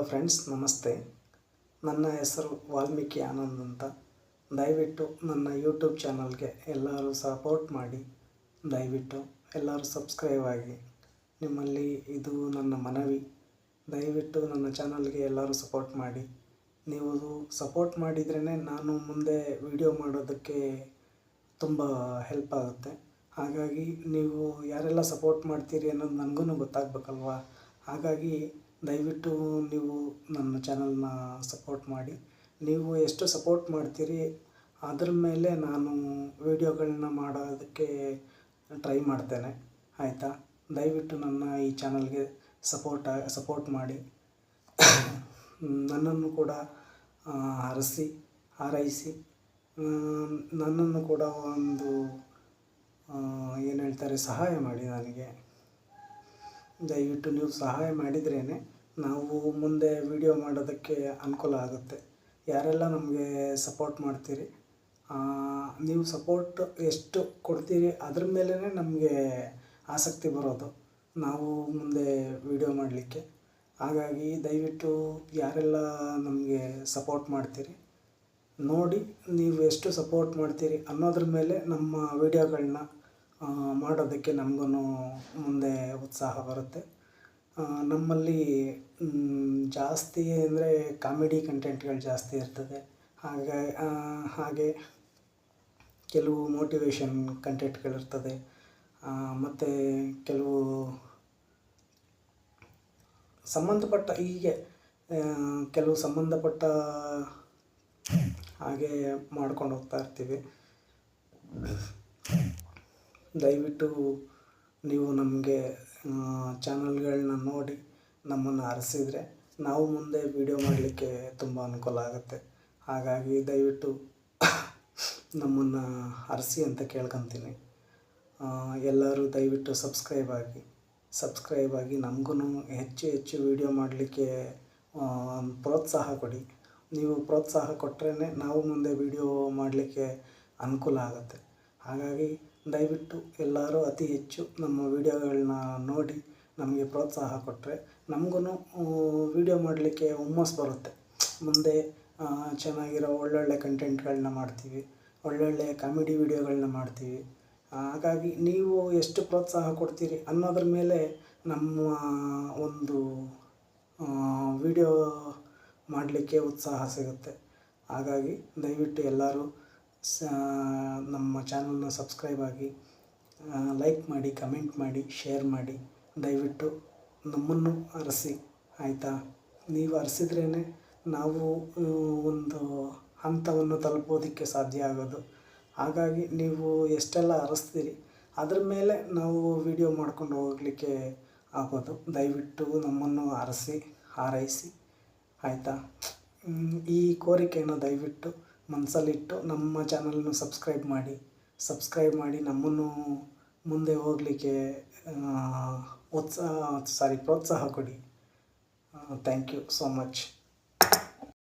Hello friends, ನಮಸ್ತೆ. ನನ್ನ ಹೆಸರು ವಾಲ್ಮೀಕಿ ಆನಂದ್ ಅಂತ. ದಯವಿಟ್ಟು ನನ್ನ ಯೂಟ್ಯೂಬ್ ಚಾನಲ್ಗೆ ಎಲ್ಲರೂ ಸಪೋರ್ಟ್ ಮಾಡಿ, ದಯವಿಟ್ಟು ಎಲ್ಲರೂ ಸಬ್ಸ್ಕ್ರೈಬ್ ಆಗಿ. ನಿಮ್ಮಲ್ಲಿ ಇದು ನನ್ನ ಮನವಿ. ದಯವಿಟ್ಟು ನನ್ನ ಚಾನಲ್ಗೆ ಎಲ್ಲರೂ ಸಪೋರ್ಟ್ ಮಾಡಿ. ನೀವು ಸಪೋರ್ಟ್ ಮಾಡಿದ್ರೇ ನಾನು ಮುಂದೆ ವಿಡಿಯೋ ಮಾಡೋದಕ್ಕೆ ತುಂಬ ಹೆಲ್ಪ್ ಆಗುತ್ತೆ. ಹಾಗಾಗಿ ನೀವು ಯಾರೆಲ್ಲ ಸಪೋರ್ಟ್ ಮಾಡ್ತೀರಿ ಅನ್ನೋದು ನನಗೂ ಗೊತ್ತಾಗಬೇಕಲ್ವ. ಹಾಗಾಗಿ ದಯವಿಟ್ಟು ನೀವು ನನ್ನ ಚಾನಲ್ನ ಸಪೋರ್ಟ್ ಮಾಡಿ. ನೀವು ಎಷ್ಟು ಸಪೋರ್ಟ್ ಮಾಡ್ತೀರಿ ಅದ್ರ ಮೇಲೆ ನಾನು ವಿಡಿಯೋಗಳನ್ನ ಮಾಡೋದಕ್ಕೆ ಟ್ರೈ ಮಾಡ್ತೇನೆ, ಆಯಿತಾ? ದಯವಿಟ್ಟು ನನ್ನ ಈ ಚಾನಲ್ಗೆ ಸಪೋರ್ಟ್ ಮಾಡಿ. ನನ್ನನ್ನು ಕೂಡ ಹಾರೈಸಿ ನನ್ನನ್ನು ಕೂಡ ಒಂದು ಏನು ಹೇಳ್ತಾರೆ, ಸಹಾಯ ಮಾಡಿ. ನನಗೆ ದಯವಿಟ್ಟು ನೀವು ಸಹಾಯ ಮಾಡಿದ್ರೇ ನಾವು ಮುಂದೆ ವಿಡಿಯೋ ಮಾಡೋದಕ್ಕೆ ಅನುಕೂಲ ಆಗುತ್ತೆ. ಯಾರೆಲ್ಲ ನಮಗೆ ಸಪೋರ್ಟ್ ಮಾಡ್ತೀರಿ, ನೀವು ಸಪೋರ್ಟ್ ಎಷ್ಟು ಕೊಡ್ತೀರಿ ಅದ್ರ ಮೇಲೇ ನಮಗೆ ಆಸಕ್ತಿ ಬರೋದು, ನಾವು ಮುಂದೆ ವಿಡಿಯೋ ಮಾಡಲಿಕ್ಕೆ. ಹಾಗಾಗಿ ದಯವಿಟ್ಟು ಯಾರೆಲ್ಲ ನಮಗೆ ಸಪೋರ್ಟ್ ಮಾಡ್ತೀರಿ ನೋಡಿ, ನೀವು ಎಷ್ಟು ಸಪೋರ್ಟ್ ಮಾಡ್ತೀರಿ ಅನ್ನೋದ್ರ ಮೇಲೆ ನಮ್ಮ ವಿಡಿಯೋಗಳನ್ನ ಮಾಡೋದಕ್ಕೆ ನಮಗೂ ಮುಂದೆ ಉತ್ಸಾಹ ಬರುತ್ತೆ. ನಮ್ಮಲ್ಲಿ ಜಾಸ್ತಿ ಅಂದರೆ ಕಾಮಿಡಿ ಕಂಟೆಂಟ್ಗಳು ಜಾಸ್ತಿ ಇರ್ತದೆ. ಹಾಗೆ ಕೆಲವು ಮೋಟಿವೇಶನ್ ಕಂಟೆಂಟ್ಗಳಿರ್ತದೆ, ಮತ್ತು ಕೆಲವು ಸಂಬಂಧಪಟ್ಟ ಹಾಗೆ ಮಾಡ್ಕೊಂಡು ಹೋಗ್ತಾ ಇರ್ತೀವಿ. ದಯವಿಟ್ಟು ನೀವು ನಮಗೆ ಚಾನಲ್ಗಳನ್ನ ನೋಡಿ ನಮ್ಮನ್ನು ಆರಿಸಿದರೆ ನಾವು ಮುಂದೆ ವಿಡಿಯೋ ಮಾಡಲಿಕ್ಕೆ ತುಂಬ ಅನುಕೂಲ ಆಗುತ್ತೆ. ಹಾಗಾಗಿ ದಯವಿಟ್ಟು ನಮ್ಮನ್ನು ಆರಿಸಿ ಅಂತ ಕೇಳ್ಕೊತೀನಿ. ಎಲ್ಲರೂ ದಯವಿಟ್ಟು ಸಬ್ಸ್ಕ್ರೈಬ್ ಆಗಿ ನಮಗೂ ಹೆಚ್ಚು ವಿಡಿಯೋ ಮಾಡಲಿಕ್ಕೆ ಪ್ರೋತ್ಸಾಹ ಕೊಡಿ. ನೀವು ಪ್ರೋತ್ಸಾಹ ಕೊಟ್ಟರೆ ನಾವು ಮುಂದೆ ವಿಡಿಯೋ ಮಾಡಲಿಕ್ಕೆ ಅನುಕೂಲ ಆಗುತ್ತೆ. ಹಾಗಾಗಿ ದಯವಿಟ್ಟು ಎಲ್ಲರೂ ಅತಿ ಹೆಚ್ಚು ನಮ್ಮ ವಿಡಿಯೋಗಳನ್ನ ನೋಡಿ ನಮಗೆ ಪ್ರೋತ್ಸಾಹ ಕೊಟ್ಟರೆ ನಮಗೂ ವಿಡಿಯೋ ಮಾಡಲಿಕ್ಕೆ ಹುಮ್ಮಸ್ಸು ಬರುತ್ತೆ. ಮುಂದೆ ಚೆನ್ನಾಗಿರೋ ಒಳ್ಳೊಳ್ಳೆ ಕಂಟೆಂಟ್ಗಳನ್ನ ಮಾಡ್ತೀವಿ, ಒಳ್ಳೊಳ್ಳೆ ಕಾಮಿಡಿ ವಿಡಿಯೋಗಳನ್ನ ಮಾಡ್ತೀವಿ. ಹಾಗಾಗಿ ನೀವು ಎಷ್ಟು ಪ್ರೋತ್ಸಾಹ ಕೊಡ್ತೀರಿ ಅನ್ನೋದ್ರ ಮೇಲೆ ನಮ್ಮ ಒಂದು ವಿಡಿಯೋ ಮಾಡಲಿಕ್ಕೆ ಉತ್ಸಾಹ ಸಿಗುತ್ತೆ. ಹಾಗಾಗಿ ದಯವಿಟ್ಟು ಎಲ್ಲರೂ ನಮ್ಮ ಚಾನಲ್ನ ಸಬ್ಸ್ಕ್ರೈಬ್ ಆಗಿ, ಲೈಕ್ ಮಾಡಿ, ಕಮೆಂಟ್ ಮಾಡಿ, ಶೇರ್ ಮಾಡಿ. ದಯವಿಟ್ಟು ನಮ್ಮನ್ನು ಆರಿಸಿ, ಆಯಿತಾ? ನೀವು ಆರಿಸಿದ್ರೇ ನಾವು ಒಂದು ಹಂತವನ್ನು ತಲುಪೋದಕ್ಕೆ ಸಾಧ್ಯ ಆಗೋದು. ಹಾಗಾಗಿ ನೀವು ಎಷ್ಟೆಲ್ಲ ಆರಿಸ್ತೀರಿ ಅದ್ರ ಮೇಲೆ ನಾವು ವಿಡಿಯೋ ಮಾಡ್ಕೊಂಡು ಹೋಗಲಿಕ್ಕೆ ಆಗೋದು. ದಯವಿಟ್ಟು ನಮ್ಮನ್ನು ಹಾರೈಸಿ, ಆಯಿತಾ? ಈ ಕೋರಿಕೆಯನ್ನು ದಯವಿಟ್ಟು ಮನಸ್ಸಲ್ಲಿಟ್ಟು ನಮ್ಮ ಚಾನಲ್ನ ಸಬ್ಸ್ಕ್ರೈಬ್ ಮಾಡಿ ನಮ್ಮನ್ನು ಮುಂದೆ ಹೋಗಲಿಕ್ಕೆ ಪ್ರೋತ್ಸಾಹ ಕೊಡಿ. Thank you so much.